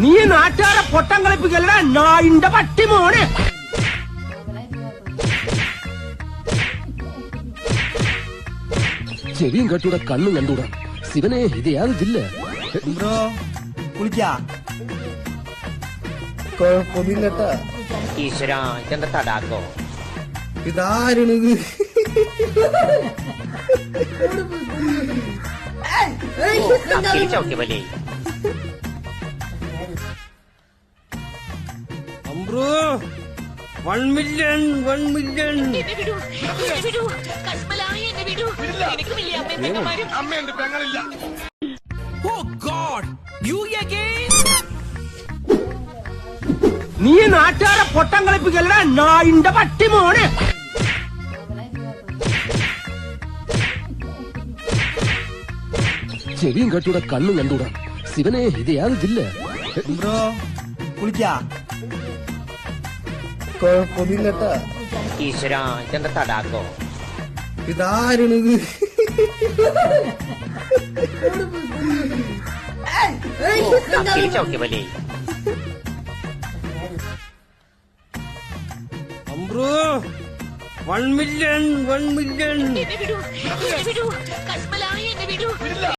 നീ നാട്ടുകാരെ പൊട്ടം കളിപ്പിക്കല്ല നായിന്റെ പട്ടി മോനെ. ചെവിയും കെട്ടൂടെ കണ്ണും കണ്ടൂടാ. ശിവനെ ഇത് യാതില്ല. ബ്രോ കുളിക്കാ? കുഴപ്പമില്ലട്ടാ. ഈശ്വരാ ഇതെന്താ തടാക്കോ? ഇതാരുണിത്? ചവിട്ടി വലി ബ്രോ 1 മില്യൺ 1 മില്യൺ. നീ നാട്ടുകാരെ പൊട്ടം കളിപ്പിക്കല്ല നായിന്റെ പട്ടി മോനെ. ചെവിയും കെട്ടൂടെ കണ്ണും കണ്ടൂടാ. ശിവനെ ഇത് യാതില്ല. ബ്രോ കുളിക്കാ? കുഴപ്പമില്ലട്ടാ. ഈശ്വരാ ഇതെന്താ തടാക്കോ? ഇതാരുണിത്? ചവിട്ടി വലി ബ്രോ 1 മില്യൺ 1 മില്യൺ.